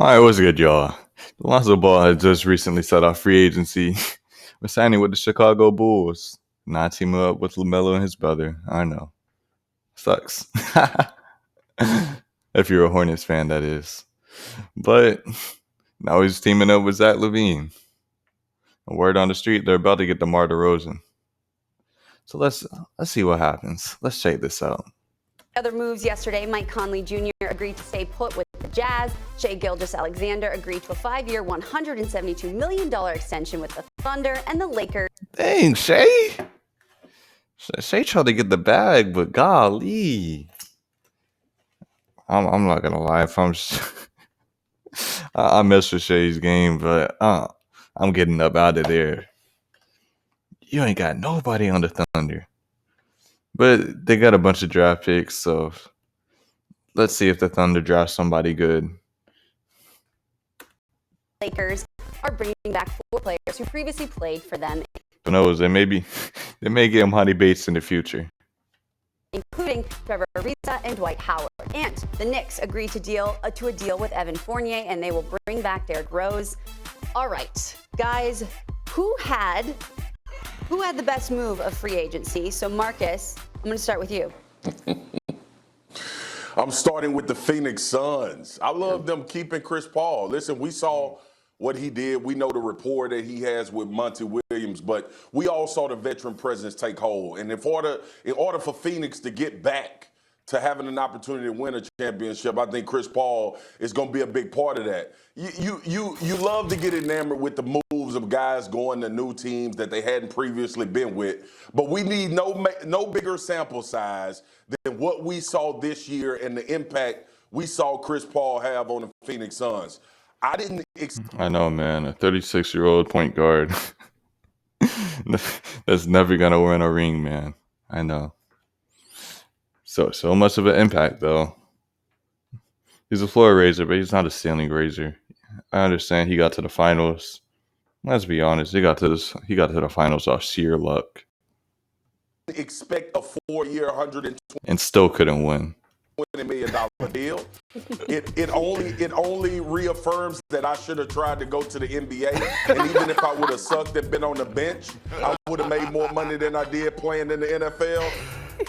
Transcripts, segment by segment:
All right, what's good, y'all? Lonzo Ball had just recently set off free agency. We're signing with the Chicago Bulls. Not teaming up with LaMelo and his brother. I know. Sucks. If you're a Hornets fan, that is. But now he's teaming up with Zach Lavine. A word on the street, they're about to get DeMar DeRozan. So let's see what happens. Let's check this out. Other moves yesterday, Mike Conley Jr. agreed to stay put with the Jazz. Shai Gilgeous-Alexander agreed to a 5-year, $172 million extension with the Thunder, and the Lakers. Dang, Shai tried to get the bag, but golly. I'm not gonna lie. If I'm, I mess with Shai's game, but I'm getting up out of there. You ain't got nobody on the Thunder, but they got a bunch of draft picks, so let's see if the Thunder draft somebody good. Lakers are bringing back 4 players who previously played for them. Who knows? They may get Monty Bates in the future, including Trevor Ariza and Dwight Howard. And the Knicks agreed to a deal with Evan Fournier, and they will bring back Derrick Rose. All right, guys, who had the best move of free agency? So, Marcus, I'm going to start with you. I'm starting with the Phoenix Suns. I love them keeping Chris Paul. Listen, we saw what he did. We know the rapport that he has with Monty Williams, but we all saw the veteran presence take hold. And in order for Phoenix to get back to having an opportunity to win a championship, I think Chris Paul is going to be a big part of that. You love to get enamored with the moves of guys going to new teams that they hadn't previously been with, but we need no bigger sample size than what we saw this year and the impact we saw Chris Paul have on the Phoenix Suns. I know, man. A 36-year-old point guard that's never gonna win a ring, man. I know. So much of an impact, though. He's a floor raiser, but he's not a ceiling raiser. I understand he got to the finals. Let's be honest, he got to the finals off sheer luck. Expect a 4-year, $120 and still couldn't win. million deal. It only reaffirms that I should have tried to go to the NBA. And even if I would have sucked and been on the bench, I would have made more money than I did playing in the NFL.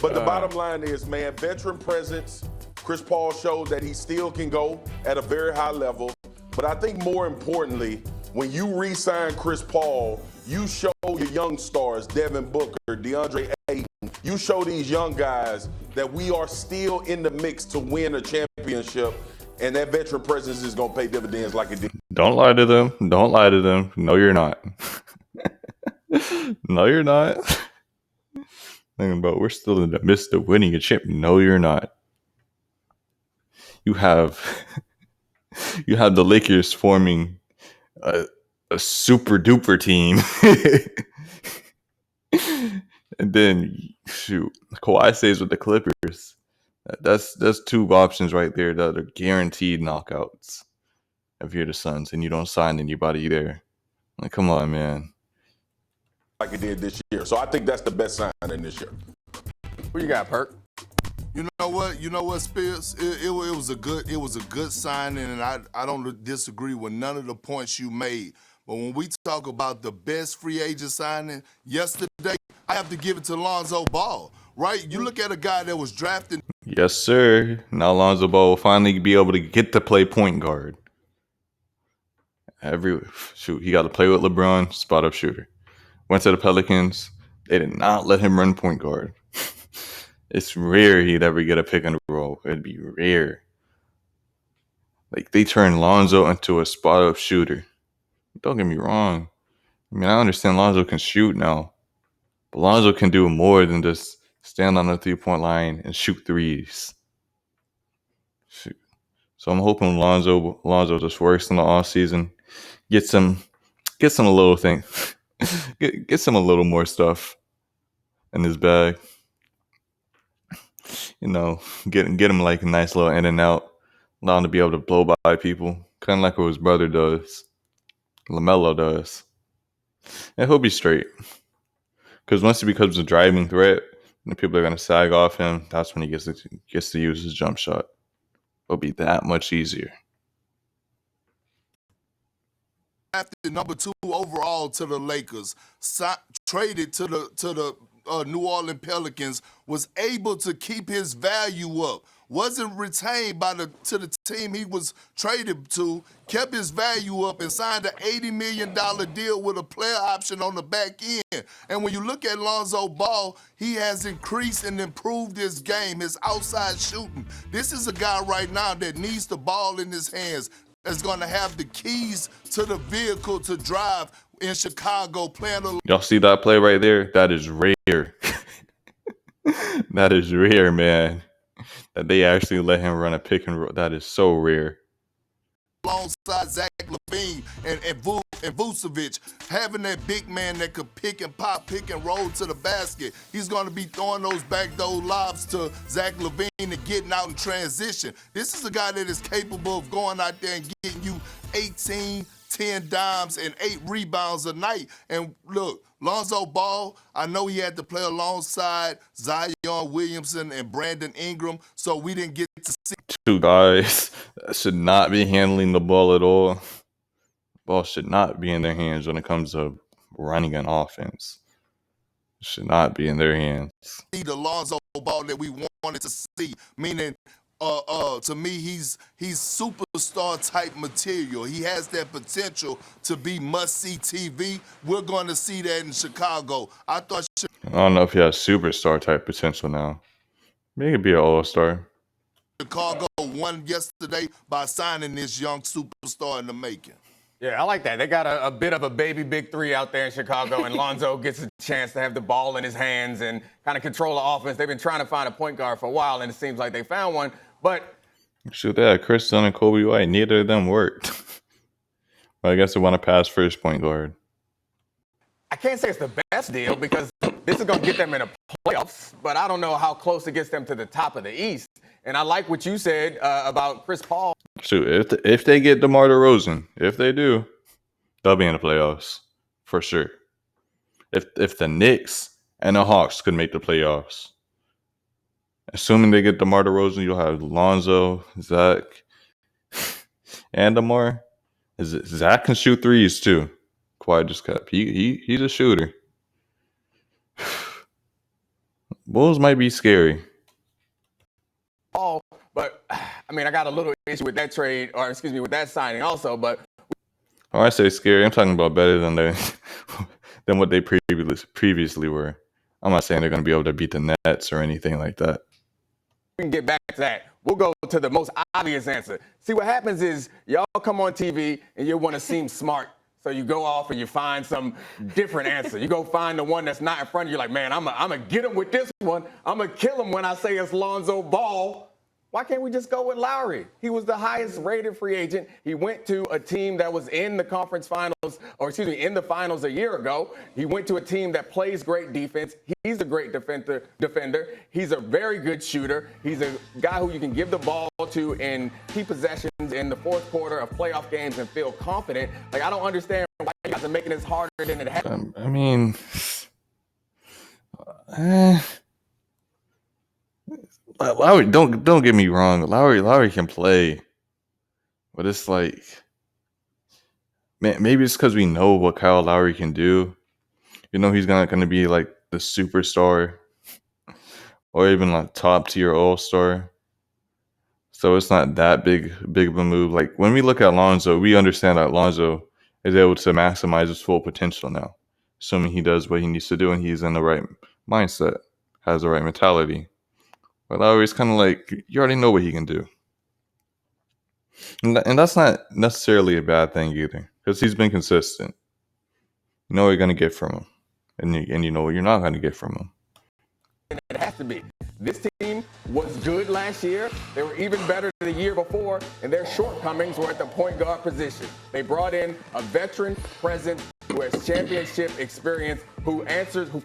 But the bottom line is, man, veteran presence. Chris Paul showed that he still can go at a very high level. But I think more importantly, when you re-sign Chris Paul, you show your young stars, Devin Booker, DeAndre Ayton, you show these young guys that we are still in the mix to win a championship, and that veteran presence is going to pay dividends like it did. Don't lie to them. Don't lie to them. No, you're not. No, you're not. Thinking about we're still in the midst of winning a championship. No, you're not. You have the Lakers forming a super duper team. And then shoot, Kawhi stays with the Clippers. That's 2 options right there that are guaranteed knockouts if you're the Suns and you don't sign anybody there. Like, come on, man. Like it did this year. So I think that's the best signing this year. What you got, Perk? You know what, Spears? It was a good signing, and I don't disagree with none of the points you made. But when we talk about the best free agent signing yesterday, I have to give it to Lonzo Ball, right? You look at a guy that was drafted. Yes, sir. Now Lonzo Ball will finally be able to get to play point guard. He got to play with LeBron, spot up shooter. Went to the Pelicans. They did not let him run point guard. It's rare he'd ever get a pick and roll. It'd be rare. Like, they turned Lonzo into a spot up shooter. Don't get me wrong. I mean, I understand Lonzo can shoot now, but Lonzo can do more than just stand on the 3-point line and shoot threes. Shoot. So I'm hoping Lonzo just works in the off season, gets him a little thing, gets him a little more stuff in his bag. You know, get him like a nice little in and out, allow him to be able to blow by people, kind of like what his brother does, LaMelo does. And he'll be straight. Because once he becomes a driving threat, and people are going to sag off him, that's when he gets to use his jump shot. It'll be that much easier. drafted number 2 overall to the Lakers, traded to the New Orleans Pelicans, was able to keep his value up. Wasn't retained to the team he was traded to, kept his value up and signed an $80 million deal with a player option on the back end. And when you look at Lonzo Ball, he has increased and improved his game, his outside shooting. This is a guy right now that needs the ball in his hands, that's going to have the keys to the vehicle to drive in Chicago playing a... Y'all see that play right there? That is rare. That is rare, man. That they actually let him run a pick and roll. That is so rare. Alongside Zach Lavine and Vucevic, having that big man that could pick and pop, pick and roll to the basket. He's going to be throwing those backdoor lobs to Zach Lavine and getting out in transition. This is a guy that is capable of going out there and getting you 18, 10 dimes, and 8 rebounds a night. And look, Lonzo Ball, I know he had to play alongside Zion Williamson and Brandon Ingram, so we didn't get to see 2 guys that should not be handling the ball at all. Ball should not be in their hands when it comes to running an offense. It should not be in their hands. the Lonzo Ball that we wanted to see, meaning to me, he's superstar type material. He has that potential to be must-see TV. We're going to see that in Chicago. I don't know if he has superstar type potential now. Maybe he could be an all-star. Chicago won yesterday by signing this young superstar in the making. Yeah, I like that. They got a bit of a baby big 3 out there in Chicago, and Lonzo gets a chance to have the ball in his hands and kind of control the offense. They've been trying to find a point guard for a while, and it seems like they found one. But shoot, they had Chris Dunn and Kobe White. Neither of them worked. But I guess they want to pass first point guard. I can't say it's the best deal because this is going to get them in the playoffs, but I don't know how close it gets them to the top of the East. And I like what you said about Chris Paul. Shoot, if they get DeMar DeRozan, if they do, they'll be in the playoffs for sure. If the Knicks and the Hawks could make the playoffs, assuming they get DeMar DeRozan, you'll have Lonzo, Zach, and DeMar. Zach can shoot threes too. Kawhi just kept. He's a shooter. Bulls might be scary. But I mean, I got a little issue with that trade, or excuse me, with that signing also. But when I say scary, I'm talking about better than than what they previously were. I'm not saying they're going to be able to beat the Nets or anything like that. We can get back to that. We'll go to the most obvious answer. See, what happens is y'all come on TV and you want to seem smart. So you go off and you find some different answer. You go find the one that's not in front of you. Like, man, I'm going to get him with this one. I'm going to kill him when I say it's Lonzo Ball. Why can't we just go with Lowry? He was the highest rated free agent. He went to a team that was in the conference finals, or excuse me, in the finals a year ago. He went to a team that plays great defense. He's a great defender. He's a very good shooter. He's a guy who you can give the ball to in key possessions in the fourth quarter of playoff games and feel confident. Like, I don't understand why you guys are making this harder than it has. I mean, Lowry, don't get me wrong. Lowry can play, but it's like, man, maybe it's because we know what Kyle Lowry can do. You know, he's not going to be like the superstar or even like top tier all-star. So it's not that big of a move. Like, when we look at Lonzo, we understand that Lonzo is able to maximize his full potential now, assuming he does what he needs to do and he's in the right mindset, has the right mentality. But Lowry's kind of like, you already know what he can do. And that's not necessarily a bad thing either, because he's been consistent. You know what you're going to get from him, and you know what you're not going to get from him. It has to be. This team was good last year. They were even better the year before, and their shortcomings were at the point guard position. They brought in a veteran presence who has championship experience, who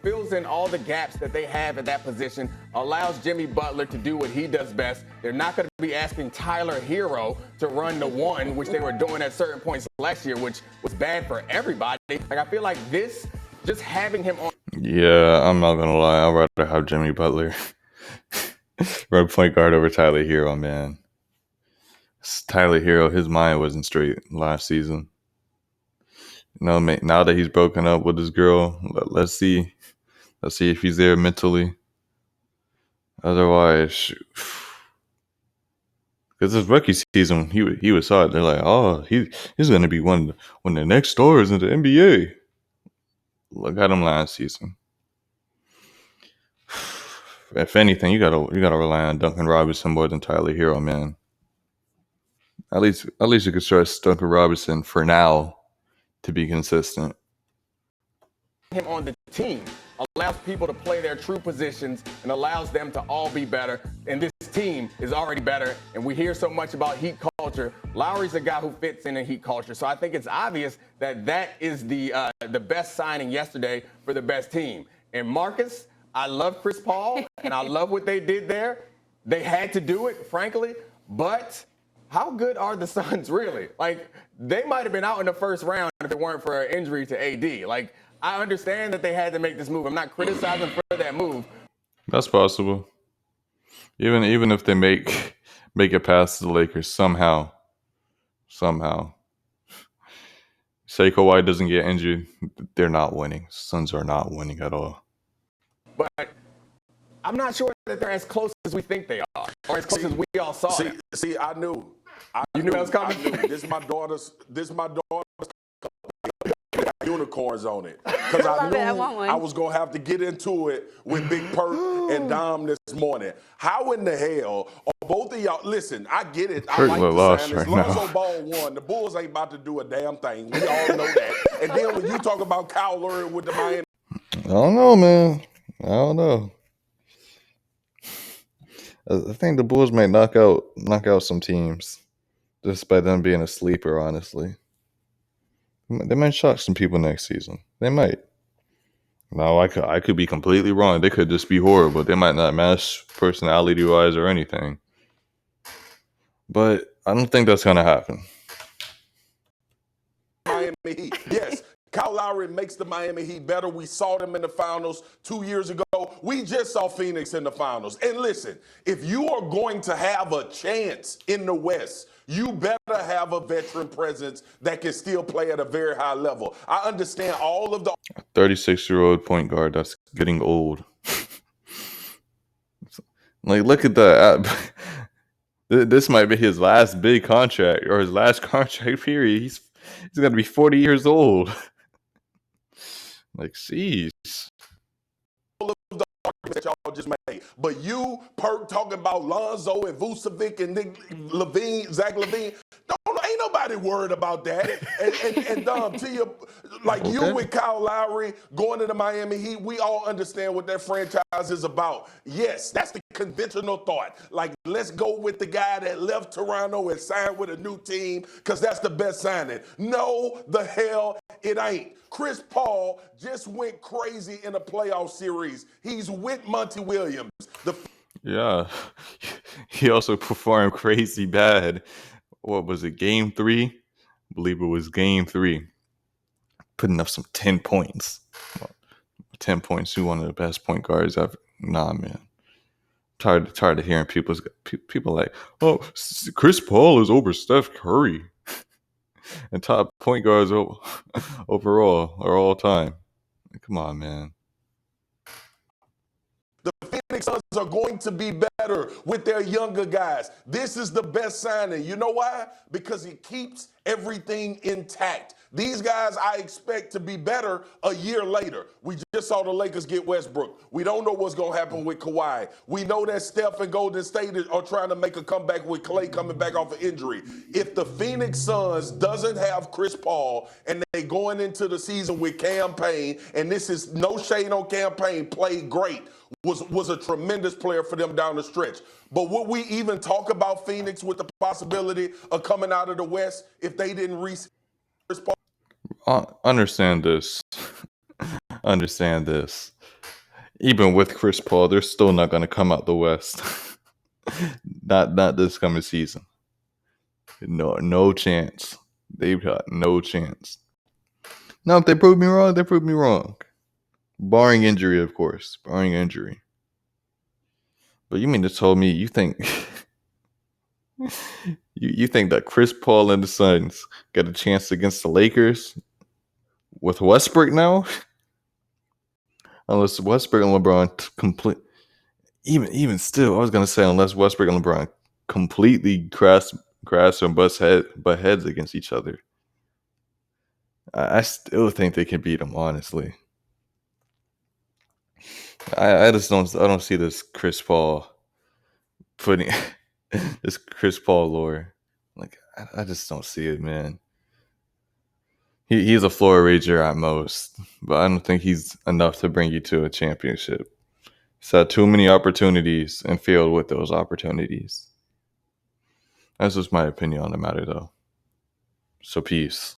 fills in all the gaps that they have at that position, allows Jimmy Butler to do what he does best. They're not going to be asking Tyler Hero to run the one, which they were doing at certain points last year, which was bad for everybody. Like, I feel like this, just having him on. Yeah, I'm not going to lie. I'd rather have Jimmy Butler run point guard over Tyler Hero, man. Tyler Hero, his mind wasn't straight last season. Now that he's broken up with his girl, let's see if he's there mentally. Otherwise, because his rookie season, he was hot. They're like, oh, he's going to be one of the next stars in the NBA. Look at him last season. If anything, you gotta rely on Duncan Robinson more than Tyler Hero, man. At least you could trust Duncan Robinson for now to be consistent. Him on the team allows people to play their true positions and allows them to all be better. And this team is already better. And we hear so much about Heat culture. Lowry's a guy who fits in a Heat culture. So I think it's obvious that is the best signing yesterday for the best team. And Marcus, I love Chris Paul and I love what they did there. They had to do it, frankly, but how good are the Suns really? Like, they might have been out in the first round if it weren't for an injury to AD. Like, I understand that they had to make this move. I'm not criticizing for that move. That's possible. Even if they make it past the Lakers somehow. Say Kawhi doesn't get injured, they're not winning. Suns are not winning at all. But I'm not sure that they're as close as we think they are, or as close as we all saw them. See, I knew. You knew that was coming? I knew. This is my daughter's unicorns on it. Because I knew I was going to have to get into it with Big Perk and Dom this morning. How in the hell are both of y'all? Listen, I get it. I like the sign. Lonzo Ball won. The Bulls ain't about to do a damn thing. We all know that. And then when you talk about Kyle Lowry with the Miami. I don't know, man. I don't know. I think the Bulls might knock out some teams just by them being a sleeper, honestly. They might shock some people next season. They might. Now, I could be completely wrong. They could just be horrible. They might not match personality-wise or anything. But I don't think that's going to happen. Miami Heat. Yes, Kyle Lowry makes the Miami Heat better. We saw them in the finals 2 years ago. We just saw Phoenix in the finals. And listen, if you are going to have a chance in the West, you better have a veteran presence that can still play at a very high level. I understand all of the 36-year-old point guard that's getting old. Like, look at that. This might be his last big contract or his last contract period. He's going to be 40 years old. Like, jeez. All of the arguments that y'all just made. But you, Perk, talking about Lonzo and Vucevic and Zach Lavine, ain't nobody worried about that. And to your, like, okay. You with Kyle Lowry going to the Miami Heat, we all understand what that franchise is about. Yes, that's the conventional thought. Like, let's go with the guy that left Toronto and signed with a new team because that's the best signing. No, the hell it ain't. Chris Paul just went crazy in a playoff series. He's with Monty Williams. Yeah. He also performed crazy bad. What was it, Game 3? I believe it was Game 3. Putting up some 10 points. 10 points. Who one of the best point guards ever? Nah, man. Tired of hearing people like, oh, Chris Paul is over Steph Curry. And top point guards overall or all time. Come on, man. The Phoenix Suns are going to be better with their younger guys. This is the best signing. You know why? Because it keeps everything intact. These guys I expect to be better a year later. We just saw the Lakers get Westbrook. We don't know what's going to happen with Kawhi. We know that Steph and Golden State are trying to make a comeback with Klay coming back off of injury. If the Phoenix Suns doesn't have Chris Paul and they going into the season with Cam Payne, and this is no shade on Cam Payne, played great, was a tremendous player for them down the stretch. But would we even talk about Phoenix with the possibility of coming out of the West if they didn't reach Chris Paul? Understand this. Understand this. Even with Chris Paul, they're still not going to come out the West. not this coming season. No chance. They've got no chance. Now, if they prove me wrong, they prove me wrong. Barring injury, of course. Barring injury. But you mean to tell me you think you think that Chris Paul and the Suns got a chance against the Lakers? with Westbrook now, unless Westbrook and LeBron complete, even still, I was gonna say unless Westbrook and LeBron completely crash and butt heads against each other, I still think they can beat them. Honestly, I don't see this Chris Paul putting this Chris Paul lore. Like I just don't see it, man. He's a floor rager at most, but I don't think he's enough to bring you to a championship. He's had too many opportunities and failed with those opportunities. That's just my opinion on the matter, though. So peace.